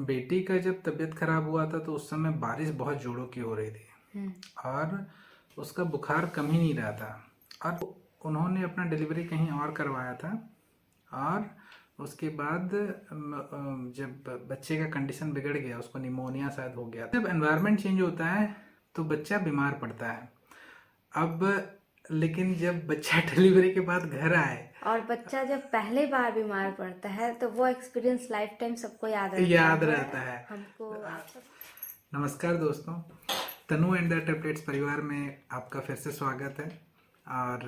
बेटी का जब तबीयत खराब हुआ था तो उस समय बारिश बहुत जोरों की हो रही थी और उसका बुखार कम ही नहीं रहा था। और उन्होंने अपना डिलीवरी कहीं और करवाया था और उसके बाद जब बच्चे का कंडीशन बिगड़ गया, उसको निमोनिया शायद हो गया। जब एनवायरनमेंट चेंज होता है तो बच्चा बीमार पड़ता है। अब लेकिन जब बच्चा डिलीवरी के बाद घर आए और बच्चा जब पहली बार बीमार पड़ता है तो वो एक्सपीरियंस लाइफ टाइम सबको याद रहता है। हमको आप सब नमस्कार दोस्तों, तनु एंड द टेम्पलेट्स परिवार में आपका फिर से स्वागत है। और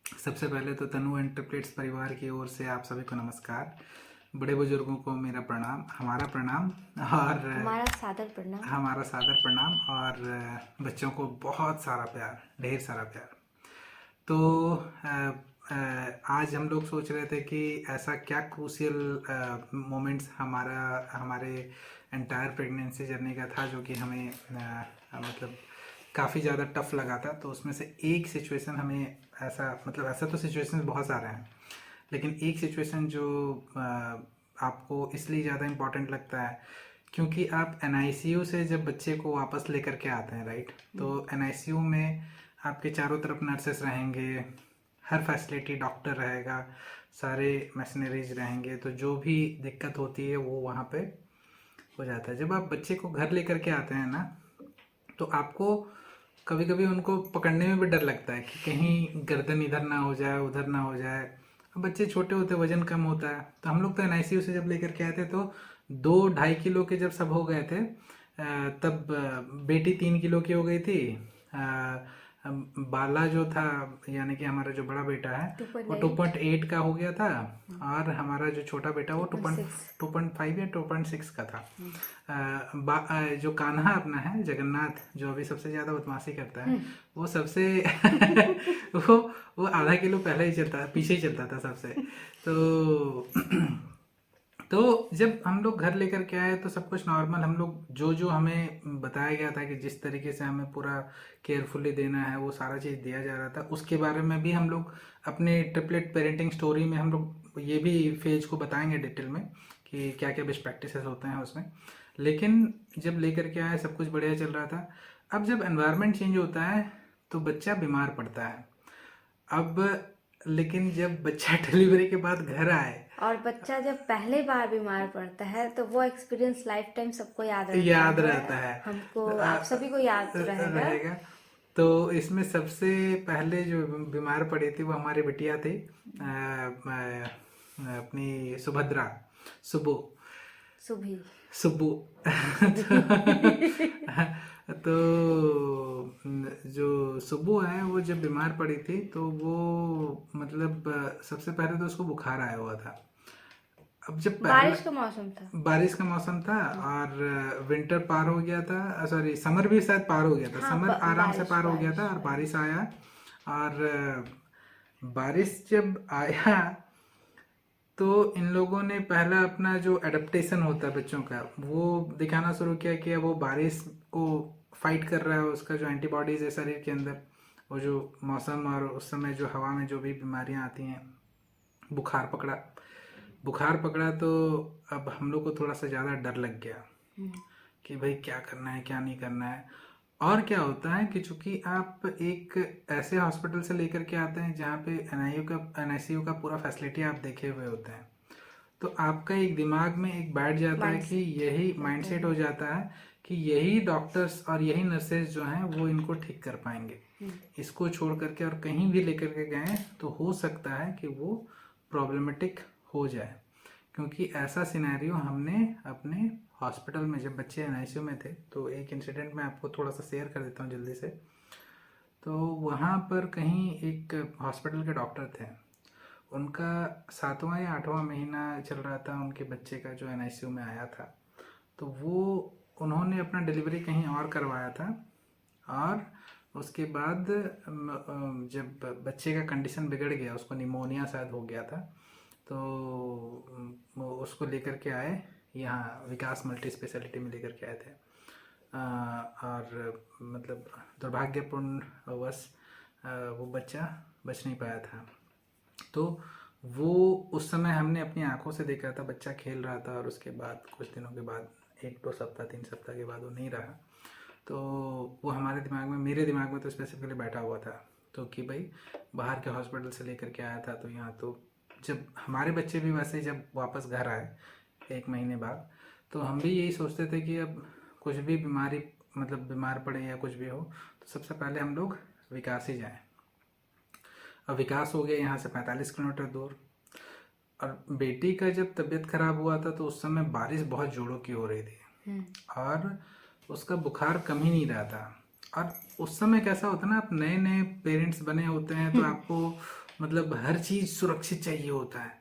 सबसे पहले तो तनु एंड टेम्पलेट्स परिवार की ओर से आप सभी को नमस्कार। बड़े बुजुर्गों को मेरा प्रणाम, हमारा प्रणाम और हमारा सादर प्रणाम और बच्चों को बहुत सारा प्यार, ढेर सारा प्यार। तो आज हम लोग सोच रहे थे कि ऐसा क्या क्रूशियल मोमेंट्स हमारे एंटायर प्रेगनेंसी जर्नी का था जो कि हमें मतलब काफ़ी ज़्यादा टफ लगा था। तो उसमें से एक सिचुएशन हमें ऐसा तो सिचुएशन बहुत सारे हैं, लेकिन एक सिचुएशन जो आपको इसलिए ज़्यादा इम्पोर्टेंट लगता है क्योंकि आप NICU से जब बच्चे को वापस लेकर के आते हैं, राइट। तो NICU में आपके चारों तरफ नर्सेस रहेंगे, हर फैसिलिटी डॉक्टर रहेगा, सारे मशीनरीज रहेंगे, तो जो भी दिक्कत होती है वो वहाँ पे हो जाता है। जब आप बच्चे को घर लेकर के आते हैं ना, तो आपको कभी कभी उनको पकड़ने में भी डर लगता है कि कहीं गर्दन इधर ना हो जाए, उधर ना हो जाए। अब बच्चे छोटे होते, वजन कम होता है। तो हम लोग तो NICU से जब लेकर के आए थे तो 2-2.5 किलो के जब सब हो गए थे, तब बेटी 3 किलो की हो गई थी। बाला जो था, यानी कि हमारा जो बड़ा बेटा है, वो 2.8 का हो गया था और हमारा जो छोटा बेटा वो 2.5 या 2.6 का था। जो कान्हा अपना है, जगन्नाथ, जो अभी सबसे ज़्यादा बदमाशी करता है, वो सबसे वो आधा किलो पहले ही पीछे ही चलता था सबसे। तो जब हम लोग घर लेकर के आए तो सब कुछ नॉर्मल, हम लोग जो हमें बताया गया था कि जिस तरीके से हमें पूरा केयरफुली देना है वो सारा चीज़ दिया जा रहा था। उसके बारे में भी हम लोग अपने ट्रिपलेट पेरेंटिंग स्टोरी में हम लोग ये भी फेज को बताएंगे डिटेल में कि क्या क्या बेस्ट प्रैक्टिसेस होते हैं उसमें। लेकिन जब लेकर के आए सब कुछ बढ़िया चल रहा था। अब जब एनवायरनमेंट चेंज होता है तो बच्चा बीमार पड़ता है। अब लेकिन जब बच्चा डिलीवरी के बाद घर आए और बच्चा जब पहली बार बीमार पड़ता है तो वो एक्सपीरियंस लाइफ टाइम सबको याद रहता है। हमको आप सभी को याद रहेगा। तो इसमें सबसे पहले जो बीमार पड़ी थी वो हमारी बिटिया थी, अपनी सुभद्रा, सुबु तो जो सुबु है वो जब बीमार पड़ी थी तो वो मतलब सबसे पहले तो उसको बुखार आया हुआ था। अब जब बारिश का मौसम था और विंटर पार हो गया था, सॉरी समर भी शायद पार हो गया था। समर आराम से पार हो गया था और बारिश आया। और बारिश जब आया तो इन लोगों ने पहला अपना जो एडेप्टेशन होता है बच्चों का वो दिखाना शुरू किया कि वो बारिश को फाइट कर रहा है। उसका जो एंटीबॉडीज है शरीर के अंदर, वो जो मौसम और उस समय जो हवा में जो भी बीमारियां आती हैं, बुखार पकड़ा तो अब हम लोग को थोड़ा सा ज़्यादा डर लग गया कि भाई क्या करना है क्या नहीं करना है। और क्या होता है कि चूंकि आप एक ऐसे हॉस्पिटल से लेकर के आते हैं जहाँ पे NICU का पूरा फैसिलिटी आप देखे हुए होते हैं, तो आपका एक दिमाग में एक बैठ जाता है कि यही माइंडसेट हो जाता है कि यही डॉक्टर्स और यही नर्सेज जो हैं वो इनको ठीक कर पाएंगे। इसको छोड़ करके और कहीं भी लेकर के गए तो हो सकता है कि वो प्रॉब्लमेटिक हो जाए। क्योंकि ऐसा सिनेरियो हमने अपने हॉस्पिटल में, जब बच्चे NICU में थे, तो एक इंसिडेंट मैं आपको थोड़ा सा शेयर कर देता हूँ जल्दी से। तो वहाँ पर कहीं एक हॉस्पिटल के डॉक्टर थे, उनका 7वां या 8वां महीना चल रहा था उनके बच्चे का जो NICU में आया था। तो उन्होंने अपना डिलीवरी कहीं और करवाया था और उसके बाद जब बच्चे का कंडीशन बिगड़ गया, उसको निमोनिया शायद हो गया था, तो उसको लेकर के आए यहाँ विकास मल्टी स्पेशलिटी में लेकर के आए थे। और मतलब दुर्भाग्यपूर्ण वश वो बच्चा बच नहीं पाया था। तो वो उस समय हमने अपनी आंखों से देखा था, बच्चा खेल रहा था और उसके बाद कुछ दिनों के बाद 1-2 सप्ताह 3 सप्ताह के बाद वो नहीं रहा। तो वो हमारे दिमाग में, मेरे दिमाग में तो स्पेसिफिकली बैठा हुआ था, तो कि भाई बाहर के हॉस्पिटल से लेकर के आया था तो यहाँ तो जब हमारे बच्चे भी वैसे जब वापस घर आए 1 महीने बाद, तो हम भी यही सोचते थे कि अब कुछ भी बीमारी मतलब बीमार पड़े या कुछ भी हो तो सबसे पहले हम लोग विकास ही जाएं। अब विकास हो गया यहाँ से 45 किलोमीटर दूर। और बेटी का जब तबीयत खराब हुआ था तो उस समय बारिश बहुत जोरों की हो रही थी और उसका बुखार कम ही नहीं रहा था। और उस समय कैसा होता है ना, आप नए नए पेरेंट्स बने होते हैं तो आपको मतलब हर चीज़ सुरक्षित चाहिए होता है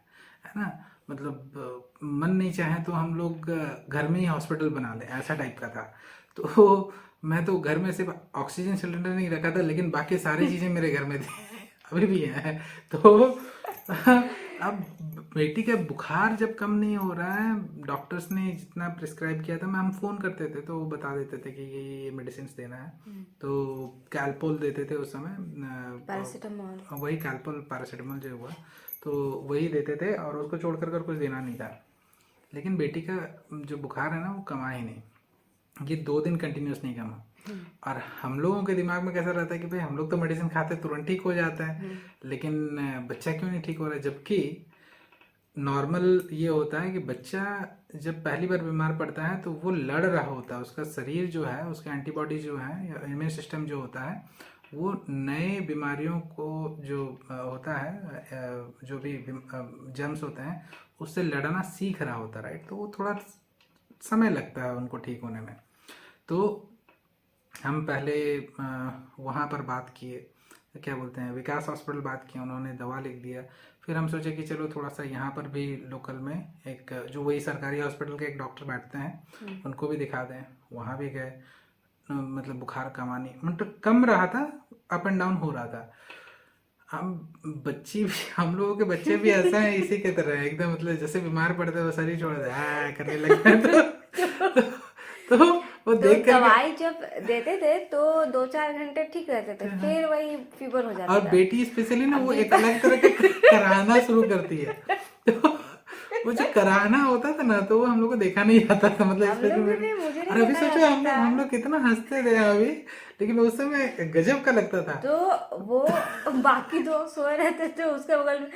ना। मतलब मन नहीं चाहे तो हम लोग घर में ही हॉस्पिटल बना लें, ऐसा टाइप का था। तो मैं तो घर में सिर्फ ऑक्सीजन सिलेंडर नहीं रखा था, लेकिन बाकी सारी चीज़ें मेरे घर में थी, अभी भी है। तो अब बेटी का बुखार जब कम नहीं हो रहा है, डॉक्टर्स ने जितना प्रिस्क्राइब किया था, मैं हम फ़ोन करते थे तो वो बता देते थे कि ये मेडिसिन देना है। तो कैल्पोल देते थे उस समय, पैरासीटामोल, वही कैल्पोल पैरासीटामोल जो हुआ तो वही देते थे और उसको छोड़ कर कुछ देना नहीं था। लेकिन बेटी का जो बुखार है ना वो कमा ही नहीं, ये 2 दिन कंटिन्यूस नहीं कमा। और हम लोगों के दिमाग में कैसा रहता है कि भाई हम लोग तो मेडिसिन खाते तुरंत ठीक हो जाता है, लेकिन बच्चा क्यों नहीं ठीक हो रहा है। जबकि नॉर्मल ये होता है कि बच्चा जब पहली बार बीमार पड़ता है तो वो लड़ रहा होता है, उसका शरीर जो है, उसका एंटीबॉडी जो है या इम्यून सिस्टम जो होता है वो नए बीमारियों को जो होता है जो भी जर्म्स होते हैं उससे लड़ना सीख रहा होता है, राइट। तो वो थोड़ा समय लगता है उनको ठीक होने में। तो हम पहले वहाँ पर बात किए, क्या बोलते हैं, विकास हॉस्पिटल बात किया, उन्होंने दवा लिख दिया। फिर हम सोचे कि चलो थोड़ा सा यहाँ पर भी लोकल में एक जो वही सरकारी हॉस्पिटल के एक डॉक्टर बैठते हैं उनको भी दिखा दें। वहाँ भी गए, मतलब बुखार कमानी मतलब कम रहा था, अप एंड डाउन हो रहा था। हम बच्ची भी, हम लोगों के बच्चे भी ऐसा है इसी के तरह एकदम, मतलब जैसे बीमार पड़ते वो शरीर छोड़ दे करने लगता है। तो वो तो देख कर दवाई जब देते थे तो 2-4 घंटे ठीक रहते थे, फिर वही फीवर हो जाता और था। बेटी स्पेशली ना वो एक अलग तरह का कराहना शुरू करती है। तो वो जो कराहना होता था ना तो वो हम लोग को देखा नहीं जाता था, मतलब हम लोग भी स्पेशली। नहीं, मुझे नहीं और अभी देखा सोचो जाता हम था। लोग कितना हंसते थे अभी, लेकिन उस समय गजब का लगता था। तो वो बाकी दो सोए रहते थे उसके बगल में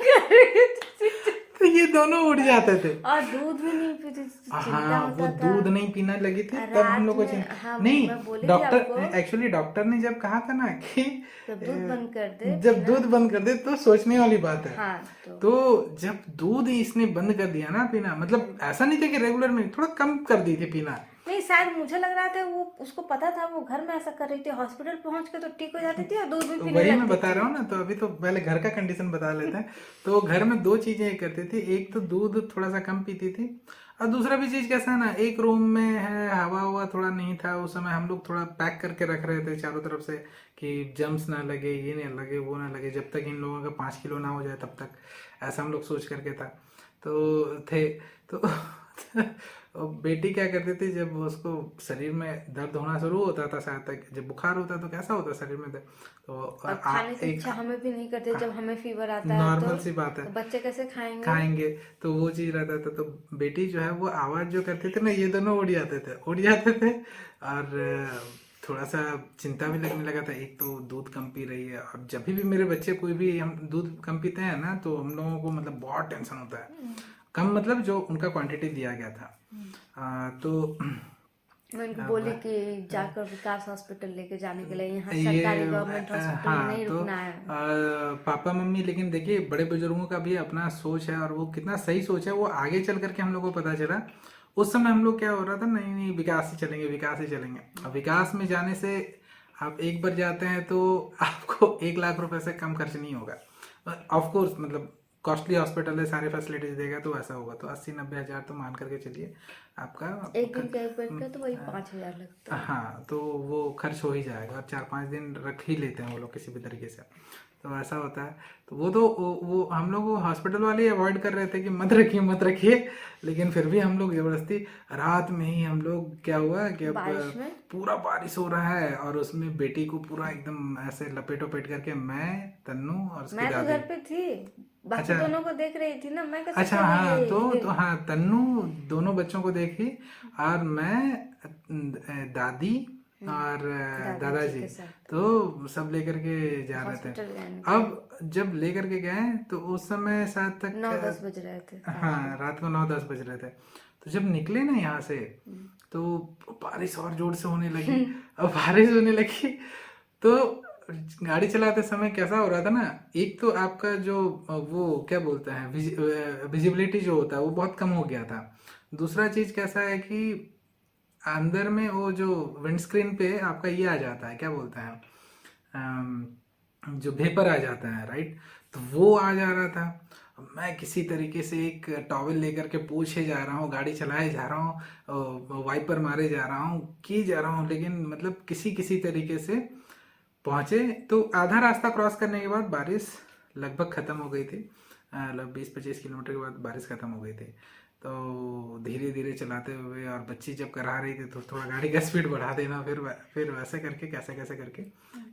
करके तो ये दोनों उठ जाते थे। और दूध भी नहीं पीती थी, चिंता हाँ, वो होता था। दूध नहीं पीना लगी थी तब हम रात लोग को में हाँ नहीं, मैं बोली थी आपको, डॉक्टर एक्चुअली डॉक्टर ने जब कहा था ना कि जब दूध बंद कर दे जब पीना। दूध बंद कर दे तो सोचने वाली बात है। हाँ तो जब दूध इसने बंद कर दिया ना पीना, मतलब ऐसा नहीं था कि रेगुलर में, थोड़ा कम कर दी थी पीना। नहीं, शायद मुझे लग रहा था वो उसको पता था, वो घर में ऐसा कर रही थी, हॉस्पिटल पहुंच के तो ठीक हो जाती थी और दूध भी तो पीने वही मैं लगती बता थी। रहा हूँ ना, तो अभी तो पहले घर का कंडीशन बता लेते हैं। तो घर में 2 चीजें करती थी, एक तो दूध थोड़ा सा कम पीती थी और दूसरा भी चीज कैसा है ना, एक रूम में है, हवा हुआ थोड़ा नहीं था उस समय, हम लोग थोड़ा पैक करके रख रहे थे चारों तरफ से कि जम्स ना लगे, ये ना लगे, वो ना लगे, जब तक इन लोगों का 5 किलो ना हो जाए तब तक, ऐसा हम लोग सोच करके था तो थे। तो और बेटी क्या करती थी, जब उसको शरीर में दर्द होना शुरू होता था, शायद तक जब बुखार होता तो कैसा होता शरीर में दर्द, तो और खाने की इच्छा हमें भी नहीं करते जब हमें फीवर आता है, नॉर्मल सी बात है, तो बच्चे कैसे खाएंगे। तो वो चीज रहता था, तो बेटी जो है वो आवाज जो करती थी ना, ये दोनों उड़ जाते थे। और थोड़ा सा चिंता भी लगने लगा था, एक तो दूध कम पी रही है, और जब भी मेरे बच्चे कोई भी हम दूध कम पीते हैं ना तो हम लोगों को मतलब बहुत टेंशन होता है। कम मतलब जो उनका क्वांटिटी दिया गया था। तो मैं उनको बोली कि जाकर विकास हॉस्पिटल लेके जाने के लिए, यहाँ ये सरकारी गवर्नमेंट हॉस्पिटल में हाँ, नहीं तो रुकना है। पापा मम्मी, लेकिन देखिए बड़े बुजुर्गों का भी अपना सोच है और वो कितना सही सोच है, वो आगे चल करके हम लोग को पता चला। उस समय हम लोग क्या हो रहा था, नहीं नहीं विकास ही चलेंगे, विकास ही चलेंगे। अब विकास में जाने से आप एक बार जाते हैं तो आपको 1 लाख रुपए से कम खर्च नहीं होगा। ऑफ कोर्स मतलब कॉस्टली हॉस्पिटल है, सारे फैसिलिटीज देगा तो ऐसा होगा, तो 80-90 हज़ार तो मान करके चलिए आपका एक दिन का एक बेड का तो वही 5,000 लगता है। हाँ, तो वो खर्च हो ही जाएगा और 4-5 दिन रख ही लेते हैं वो लोग किसी भी तरीके से। तो ऐसा होता है। तो वो हम लोग वो हॉस्पिटल वाले अवॉइड कर रहे थे कि मत रखिए मत रखिए, लेकिन फिर भी हम लोग जबरदस्ती रात में ही हम लोग क्या हुआ कि अब बारिश में पूरा बारिश हो रहा है और उसमें बेटी को पूरा एकदम ऐसे लपेट वपेट करके मैं, तन्नू और उसकी मैं तो दादी। घर पे थी, बाकी अच्छा दोनों को देख रही थी ना, मैं कैसे अच्छा, चली हाँ गई। तो हाँ तन्नू दोनों बच्चों को देखी और मैं दादी और दादाजी दादाजी, के साथ तो सब लेकर के जा रहे थे। हॉस्पिटल गए थे। अब जब लेकर के गए तो उस समय शायद तक 9-10 बज रहे थे हाँ रात को 9-10 बज रहे थे। तो जब निकले ना यहाँ से तो बारिश और जोर से होने लगी। अब बारिश होने लगी तो गाड़ी चलाते समय कैसा हो रहा था ना, एक तो आपका जो वो क्या बोलते हैं विजिबिलिटी जो होता है वो बहुत कम हो गया था। दूसरा चीज कैसा है कि अंदर में वो जो विंडस्क्रीन पे आपका ये आ जाता है, क्या बोलते हैं जो वेपर आ जाता है, राइट। तो वो आ जा रहा था। मैं किसी तरीके से एक टॉवेल लेकर के पोंछे जा रहा हूँ, गाड़ी चलाए जा रहा हूँ, वाइपर मारे जा रहा हूँ, किए जा रहा हूँ, लेकिन मतलब किसी किसी तरीके से पहुंचे। तो आधा रास्ता क्रॉस करने के बाद बारिश लगभग ख़त्म हो गई थी। मतलब 20-25 किलोमीटर के बाद बारिश ख़त्म हो गई थी। तो धीरे धीरे चलाते हुए और बच्ची जब करा रही थी तो थोड़ा गाड़ी का स्पीड बढ़ा देना, फिर वैसे करके कैसे कैसे करके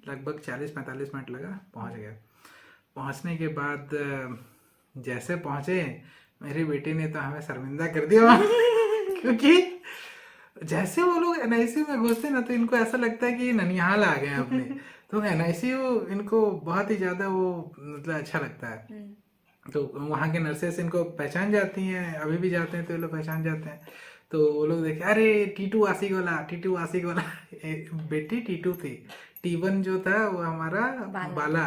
लगभग 40-45 मिनट लगा, पहुंच गए। पहुंचने के बाद जैसे पहुंचे मेरी बेटी ने तो हमें शर्मिंदा कर दिया वहाँ। क्योंकि जैसे वो लोग एनआईसी में घुसते ना तो इनको ऐसा लगता है कि ये ननिहाल आ गए हैं अपने। तो एनआईसी इनको बहुत ही ज्यादा वो मतलब अच्छा लगता है। तो वहाँ के नर्सेस इनको पहचान जाती हैं, अभी भी जाते हैं तो ये लोग पहचान जाते हैं। तो वो लोग देखे, अरे टीटू आशिक वाला, टीटू आशिक वाला। बेटी टीटू थी, टी1 जो था वो हमारा बाला,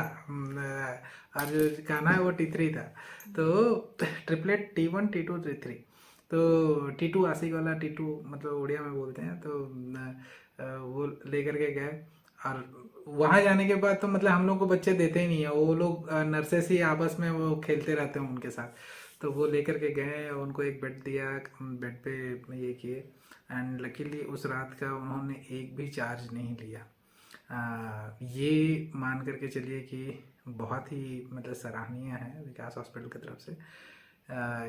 और जो कान्हा है वो टी3 था। तो ट्रिपलेट टी1 टी2 टी3। तो टीटू आशिक वाला, टीटू मतलब उड़िया में बोलते हैं। तो वो लेकर के गए और वहां जाने के बाद तो मतलब हम लोग को बच्चे देते ही नहीं है, वो लोग नर्सेस ही आपस में वो खेलते रहते हैं उनके साथ। तो वो लेकर के गए, उनको एक बेड दिया, बेड पे ये किए। एंड लकीली उस रात का उन्होंने एक भी चार्ज नहीं लिया। ये मान करके चलिए कि बहुत ही मतलब सराहनीय है विकास हॉस्पिटल की तरफ से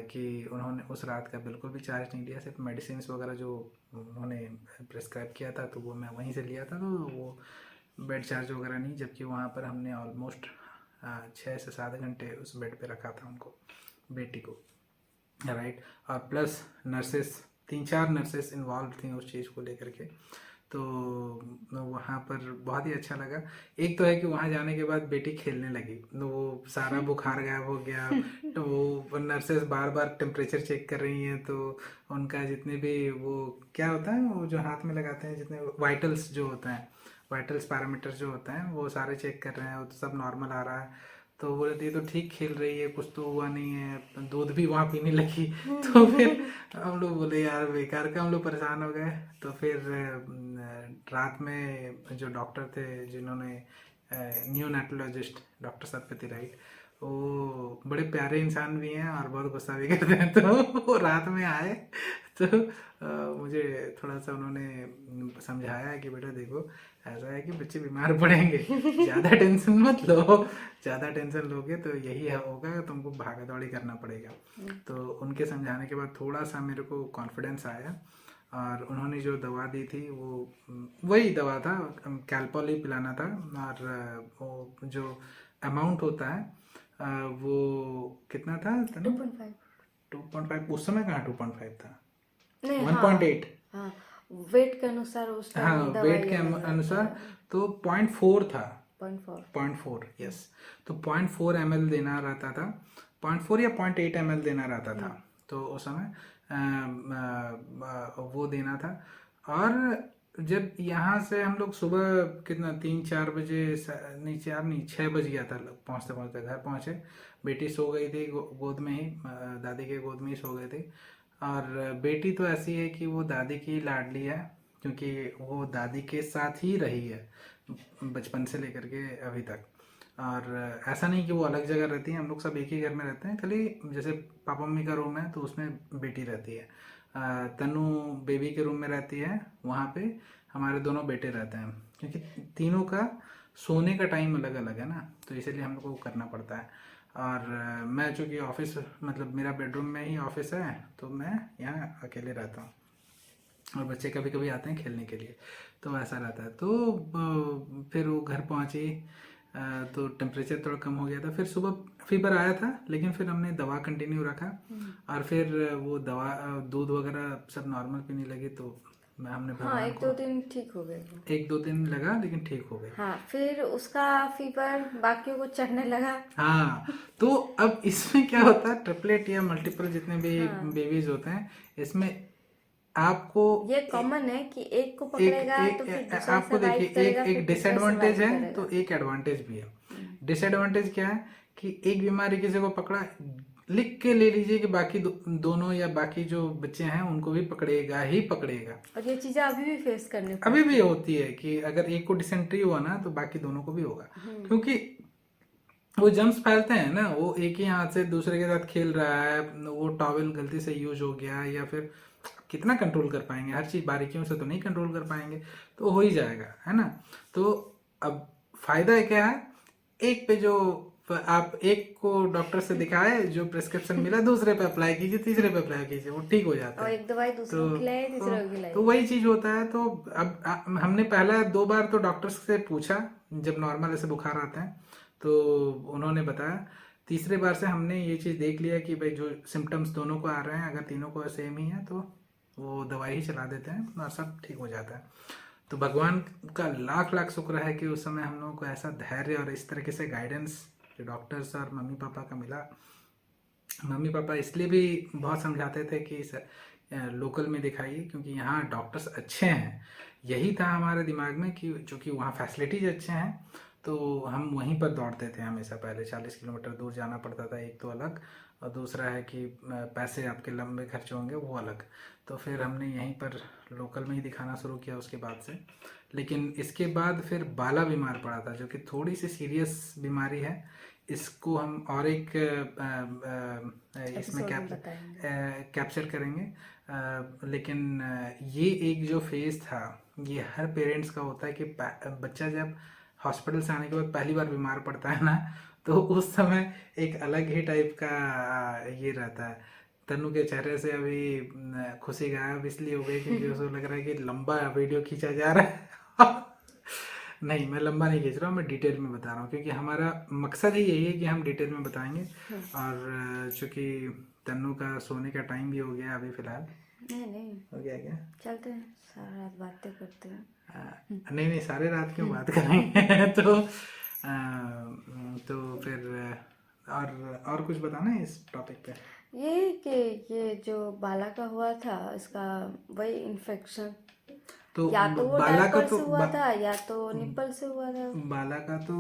कि उन्होंने उस रात का बिल्कुल भी चार्ज नहीं लिया। सिर्फ मेडिसिन वगैरह जो उन्होंने प्रिस्क्राइब किया था तो वो मैं वहीं से लिया था, तो वो बेड चार्ज वगैरह नहीं। जबकि वहाँ पर हमने ऑलमोस्ट 6 से 7 घंटे उस बेड पे रखा था उनको, बेटी को, राइट। और प्लस नर्सेस 3-4 नर्सेस इन्वॉल्व थी उस चीज़ को लेकर के। तो वहाँ पर बहुत ही अच्छा लगा। एक तो है कि वहाँ जाने के बाद बेटी खेलने लगी, तो वो सारा बुखार गायब हो गया। तो वो नर्सेस बार बार टेम्परेचर चेक कर रही हैं, तो उनका जितने भी वो क्या होता है वो जो हाथ में लगाते हैं, जितने वाइटल्स जो होता है, वाइटल्स पैरामीटर्स जो होते हैं वो सारे चेक कर रहे हैं, वो तो सब नॉर्मल आ रहा है। तो बोले थे तो ठीक खेल रही है, कुछ तो हुआ नहीं है। दूध भी वहाँ पीने लगी। तो फिर हम लोग बोले यार बेकार का, हम लोग परेशान हो गए। तो फिर रात में जो डॉक्टर थे जिन्होंने न्यूनेटोलॉजिस्ट डॉक्टर सतपति, राइट, वो बड़े प्यारे इंसान भी हैं और बहुत गुस्सा भी करते हैं। तो वो रात में आए तो मुझे थोड़ा सा उन्होंने समझाया कि बेटा देखो ऐसा है कि बच्चे बीमार पड़ेंगे, ज़्यादा टेंशन मत लो, ज़्यादा टेंशन लोगे तो यही होगा, तुमको भागा दौड़ी करना पड़ेगा। तो उनके समझाने के बाद थोड़ा सा मेरे को कॉन्फिडेंस आया। और उन्होंने जो दवा दी थी वो वही दवा था, कैल्पोली पिलाना था। और वो जो अमाउंट होता है वो कितना था? 2.5। 2.5 उस समय कहाँ 2.5 था, नहीं 1.8। हाँ, वेट के अनुसार उस हाँ टाइम वेट के अनुसार तो 0.4 था। 0.4। 0.4 यस। तो 0.4 ml देना रहता था, 0.4 या 0.8 ml देना रहता था। तो उस समय वो देना था। और जब यहाँ से हम लोग सुबह कितना 3-4 बजे, नहीं 4 नहीं 6 बज गया था पहुँचते पहुँचते, घर पहुँचे। बेटी सो गई थी गोद में ही, दादी के गोद में ही सो गई थी। और बेटी तो ऐसी है कि वो दादी की लाडली है, क्योंकि वो दादी के साथ ही रही है बचपन से लेकर के अभी तक। और ऐसा नहीं कि वो अलग जगह रहती है, हम लोग सब एक ही घर में रहते हैं। खाली जैसे पापा मम्मी का रूम है तो उसमें बेटी रहती है, तनु बेबी के रूम में रहती है, वहाँ पे हमारे दोनों बेटे रहते हैं। क्योंकि तीनों का सोने का टाइम अलग अलग है ना, तो इसीलिए हम लोग को करना पड़ता है। और मैं चूँकि ऑफिस मतलब मेरा बेडरूम में ही ऑफिस है, तो मैं यहाँ अकेले रहता हूँ और बच्चे कभी कभी आते हैं खेलने के लिए, तो ऐसा रहता है। तो फिर वो घर पहुँची, तो टेम्परेचर थोड़ा कम हो गया था, फिर सुबह फीवर आया था, लेकिन फिर हमने दवा कंटिन्यू रखा और फिर वो दवा दूध वगैरह सब नॉर्मल पीने लगी, तो हमने हाँ, भगवान एक को दो दिन ठीक हो गए वो। 1-2 दिन लगा, लेकिन ठीक हो गई। हाँ, फिर उसका फीवर बाकियों को चढ़ने लगा। हाँ, तो अब इसमें क्या होता है, ट्रिपलेट या मल्टीपल जितने भी हाँ, बेबीज होते हैं, इसमें आपको ये कॉमन है कि एक को एक पकड़ेगा तो फिर दूसरा आपको देखिए, सरवाइव एक करेगा, एक फिर तीसरा डिसएडवांटेज सरवाइव है करेगा। तो एक एडवांटेज भी है। डिसएडवांटेज क्या है कि एक बीमारी किसी को पकड़ा, लिख के ले लीजिए कि बाकी दोनों या बाकी जो बच्चे हैं उनको भी पकड़ेगा ही पकड़ेगा। और ये चीजें अभी भी फेस करनी अभी पड़ती भी है। होती है कि अगर एक को डिसेंट्री हुआ ना तो बाकी दोनों को भी होगा, क्योंकि वो जर्म्स फैलते हैं ना, वो एक ही हाथ से दूसरे के साथ खेल रहा है, वो टॉवेल गलती से यूज हो गया, या फिर कितना कंट्रोल कर पाएंगे, हर चीज बारीकियों से तो नहीं कंट्रोल कर पाएंगे, तो हो ही जाएगा, है ना। तो अब फायदा क्या है, एक पे जो आप एक को डॉक्टर से दिखाए, जो प्रिस्क्रिप्शन मिला दूसरे पे अप्लाई कीजिए, तीसरे पे अप्लाई कीजिए, वो ठीक हो जाता और है। एक दवाई दूसरे तो को खिलाए, तीसरे को खिलाए। तो वही चीज होता है। तो अब हमने पहला 2 बार तो डॉक्टर से पूछा, जब नॉर्मल ऐसे बुखार आते हैं तो उन्होंने बताया। तीसरे बार से हमने ये चीज़ देख लिया कि भाई जो सिम्टम्स दोनों को आ रहे हैं, अगर तीनों को सेम ही है तो वो दवाई ही चला देते हैं और सब ठीक हो जाता है। तो भगवान का लाख लाख शुक्र है कि उस समय हम लोगों को ऐसा धैर्य और इस तरीके से गाइडेंस जो डॉक्टर्स और मम्मी पापा का मिला। मम्मी पापा इसलिए भी बहुत समझाते थे कि लोकल में दिखाइए, क्योंकि यहाँ डॉक्टर्स अच्छे हैं। यही था हमारे दिमाग में कि चूँकि वहाँ फैसिलिटीज अच्छे हैं, तो हम वहीं पर दौड़ते थे हमेशा। पहले 40 किलोमीटर दूर जाना पड़ता था, एक तो अलग, और दूसरा है कि पैसे आपके लंबे खर्च होंगे वो अलग। तो फिर हमने यहीं पर लोकल में ही दिखाना शुरू किया उसके बाद से। लेकिन इसके बाद फिर बाला बीमार पड़ा था, जो कि थोड़ी सी सीरियस बीमारी है। इसको हम और एक इसमें कैप्चर करेंगे। लेकिन ये एक जो फेज था, ये हर पेरेंट्स का होता है कि बच्चा जब हॉस्पिटल से आने के बाद पहली बार बीमार पड़ता है ना, तो उस समय एक अलग ही टाइप का ये रहता है। तनु के चेहरे से अभी खुशी गायब इसलिए हो गई क्योंकि उसको लग रहा है कि लंबा वीडियो खींचा जा रहा है। नहीं, मैं लंबा नहीं खींच रहा हूँ, मैं डिटेल में बता रहा हूँ, क्योंकि हमारा मकसद ही यही है कि हम डिटेल में बताएंगे। और चूंकि तन्नू का सोने का टाइम भी हो गया अभी फिलहाल। नहीं हो गया क्या? चलते हैं, सारा रात बातें करते हैं। नहीं, सारे रात क्यों बात करेंगे। तो फिर और कुछ बताना है इस टॉपिक पे? ये कि ये जो बाला का हुआ था, इसका वही इन्फेक्शन, तो या तो वो बाला का डायपर तो से हुआ था या तो निप्पल से हुआ था। बाला का तो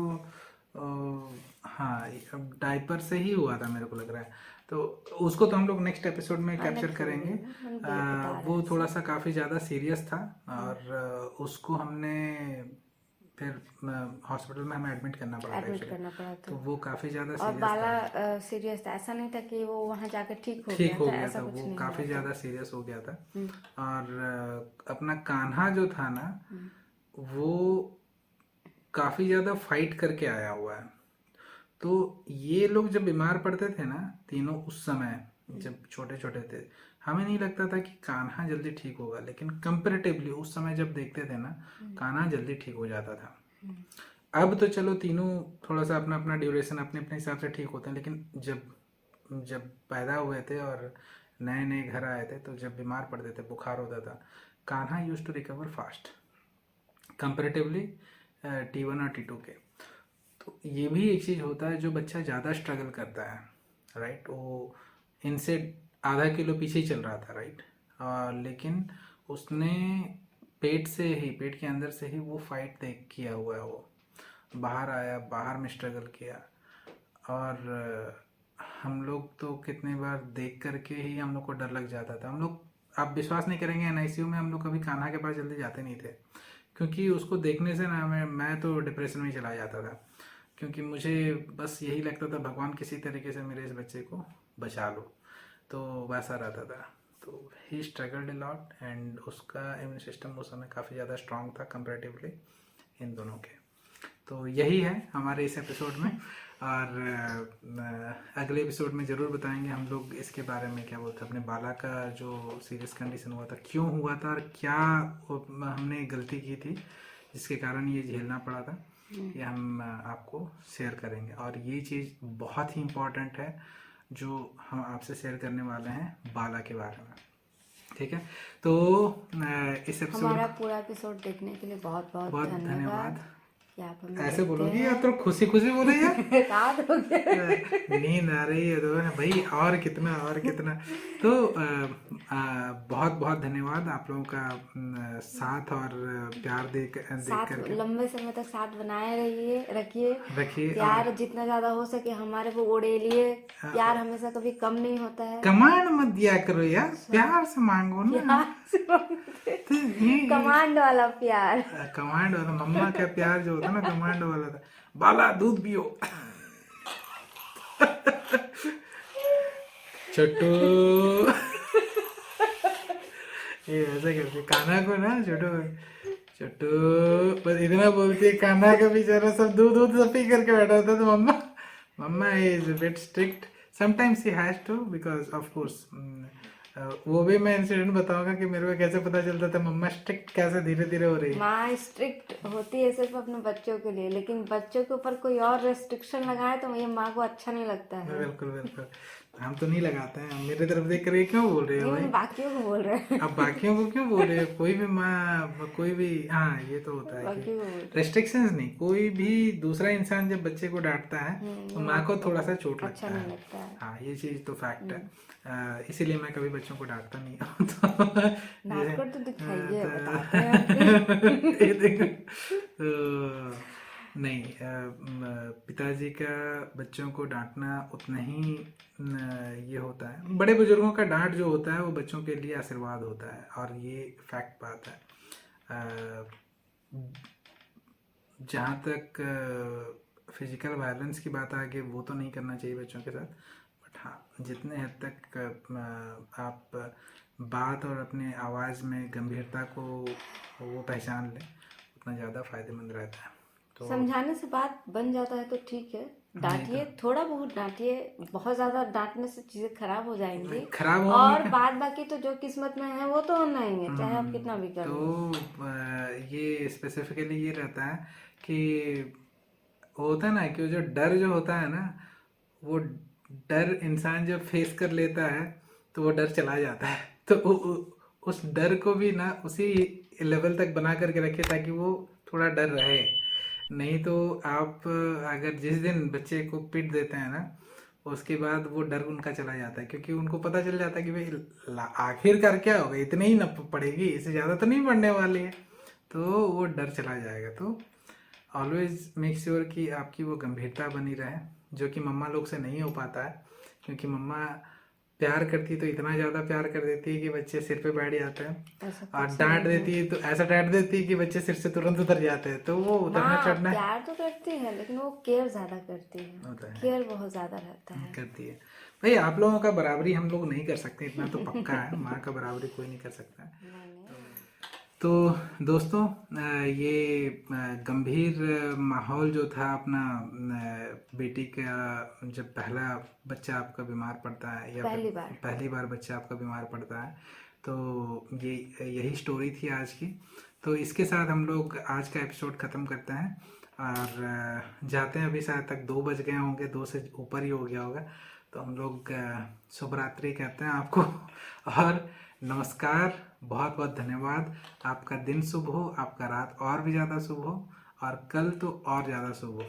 हाँ, डायपर से ही हुआ था मेरे को लग रहा है। तो उसको तो हम लोग नेक्स्ट एपिसोड में कैप्चर करेंगे। वो थोड़ा सा काफ़ी ज़्यादा सीरियस था, और उसको हमने फिर हॉस्पिटल में हमें एडमिट करना पड़ा था। तो वो काफ़ी ज़्यादा और सीरियस बाला सीरियस था, ऐसा नहीं था कि वो वहाँ जाकर ठीक हो गया था, वो काफ़ी ज़्यादा सीरियस हो गया था। और अपना कान्हा जो था ना, वो काफ़ी ज़्यादा फाइट करके आया हुआ है। तो ये लोग जब बीमार पड़ते थे ना तीनों, उस समय जब छोटे छोटे थे, हमें नहीं लगता था कि कान्हा जल्दी ठीक होगा, लेकिन कंपेरेटिवली उस समय जब देखते थे ना, कान्हा जल्दी ठीक हो जाता था। अब तो चलो तीनों थोड़ा सा अपना अपना ड्यूरेशन अपने अपने हिसाब से ठीक होते हैं, लेकिन जब पैदा हुए थे और नए नए घर आए थे, तो जब बीमार पड़ते थे, बुखार होता था, Kanha use to recover fast comparatively T1 और T2 के। तो ये भी एक चीज़ होता है, जो बच्चा ज़्यादा स्ट्रगल करता है, राइट, वो इनसे आधा किलो पीछे ही चल रहा था, राइट, लेकिन उसने पेट के अंदर से ही वो फाइट किया हुआ है। वो बाहर आया, बाहर में स्ट्रगल किया। और हम लोग तो कितने बार देख करके ही हम लोग को डर लग जाता था। हम लोग, आप विश्वास नहीं करेंगे, NICU में हम लोग कभी कान्हा के पास जल्दी जाते नहीं थे, क्योंकि उसको देखने से ना मैं तो डिप्रेशन में चला जाता था, क्योंकि मुझे बस यही लगता था भगवान किसी तरीके से मेरे इस बच्चे को बचा लो, तो वैसा रहता था। तो ही स्ट्रगल्ड अ लॉट, एंड उसका इम्यून सिस्टम उस समय काफ़ी ज़्यादा स्ट्रांग था कंपेरेटिवली इन दोनों के। तो यही है हमारे इस एपिसोड में। और अगले एपिसोड में ज़रूर बताएंगे हम लोग इसके बारे में, क्या बोलते हैं, अपने बाला का जो सीरियस कंडीशन हुआ था, क्यों हुआ था और क्या हमने गलती की थी जिसके कारण ये झेलना पड़ा था, ये हम आपको शेयर करेंगे। और ये चीज़ बहुत ही इम्पोर्टेंट है जो हम आपसे शेयर करने वाले हैं बाला के बारे में, ठीक है। तो इस एपिसोड, हमारा पूरा एपिसोड देखने के लिए बहुत बहुत धन्यवाद। क्या आप हमें ऐसे देखते बोलोगी हैं? यार, तो खुशी खुशी बोले यार। रात हो गया। नींद आ रही है तो भाई, और कितना और कितना। तो बहुत बहुत धन्यवाद आप लोगों का साथ और प्यार देख साथ करके लंबे समय तक साथ बनाए रखिए। रखिए। प्यार जितना ज्यादा हो सके हमारे को उड़ेलिए। प्यार हमेशा कभी कम नहीं होता है। कमांड मत दिया करो यार, प्यार से मांगो ना। तो कमांड वाला प्यार, कमांड वाला मम्मा का प्यार जो होता ना, कमांड वाला था। बाला दूध पियो। छोटू ये ऐसा करती कान्हा को ना, छोटू छोटू बस इतना बोलती है। कान्हा का बेचारा सब दूध दूध सब पी करके बैठा होता, तो mama is bit strict sometimes, he has to, because of course वो भी मैं इंसिडेंट बताऊंगा कि मेरे को कैसे पता चलता था मम्मा स्ट्रिक्ट कैसे धीरे धीरे हो रही है। माँ स्ट्रिक्ट होती है सिर्फ अपने बच्चों के लिए, लेकिन बच्चों के ऊपर कोई और रेस्ट्रिक्शन लगाए तो ये माँ को अच्छा नहीं लगता है। बिल्कुल बिल्कुल, हम तो नहीं लगाते हैं। मेरे तरफ देख कर क्यों बोल रहे हो भाई? बाकियों को बोल रहे हैं। अब बाकियों को क्यों बोल रहे हो? कोई भी माँ, कोई भी, हाँ ये तो होता है कि रेस्ट्रिक्शंस नहीं, कोई भी दूसरा इंसान जब बच्चे को डांटता है तो माँ को थोड़ा सा चोट लगता है। हाँ ये चीज तो फैक्ट है। इसीलिए मैं कभी बच्चों को डांटता नहीं हूँ। तो दिखाइए, नहीं, पिताजी का बच्चों को डांटना उतना ही ये होता है। बड़े बुजुर्गों का डांट जो होता है वो बच्चों के लिए आशीर्वाद होता है, और ये फैक्ट बात है। जहाँ तक फिजिकल वायलेंस की बात आ गई, वो तो नहीं करना चाहिए बच्चों के साथ, बट हाँ जितने हद तक आप बात और अपने आवाज़ में गंभीरता को वो पहचान लें, उतना ज़्यादा फायदेमंद रहता है। तो समझाने से बात बन जाता है तो ठीक है, डांटिए, थोड़ा बहुत डांटिए, बहुत ज्यादा डांटने से चीजें खराब हो जाएंगी, खराब और बाद बाकी तो जो किस्मत में है वो तो होना ही है, चाहे आप कितना भी करो। तो ये स्पेसिफिकली ये रहता है कि होता है ना कि जो डर जो होता है ना, वो डर इंसान जब फेस कर लेता है तो वो डर चला जाता है। तो उस डर को भी ना उसी लेवल तक बना करके रखे ताकि वो थोड़ा डर रहे। नहीं तो आप अगर जिस दिन बच्चे को पीट देते हैं ना, उसके बाद वो डर उनका चला जाता है, क्योंकि उनको पता चल जाता है कि भाई आखिरकार क्या होगा, इतने ही न पड़ेगी, इससे ज़्यादा तो नहीं पड़ने वाली है, तो वो डर चला जाएगा। तो ऑलवेज मेक श्योर कि आपकी वो गंभीरता बनी रहे, जो कि मम्मा लोग से नहीं हो पाता है, क्योंकि मम्मा प्यार करती तो इतना ज़्यादा प्यार कर देती है कि बच्चे सिर पे बैठ जाते हैं, और डांट देती है तो ऐसा डांट देती है कि बच्चे सिर से तुरंत उतर जाते हैं। तो वो उतरना चढ़ना प्यार तो करती है, लेकिन वो केयर ज्यादा करती है, केयर बहुत ज्यादा रहता है, करती है। भाई आप लोगों का बराबरी हम लोग नहीं कर सकते, इतना तो पक्का है, माँ का बराबरी कोई नहीं कर सकता। तो दोस्तों, ये गंभीर माहौल जो था अपना, बेटी का जब पहला बच्चा आपका बीमार पड़ता है, या पहली बार बच्चा आपका बीमार पड़ता है, तो ये यही स्टोरी थी आज की। तो इसके साथ हम लोग आज का एपिसोड ख़त्म करते हैं और जाते हैं। अभी शायद तक 2 बज गए होंगे, 2 से ऊपर ही हो गया होगा। तो हम लोग शुभ रात्रि कहते हैं आपको, और नमस्कार, बहुत बहुत धन्यवाद। आपका दिन शुभ हो, आपका रात और भी ज़्यादा शुभ हो, और कल तो और ज़्यादा शुभ हो।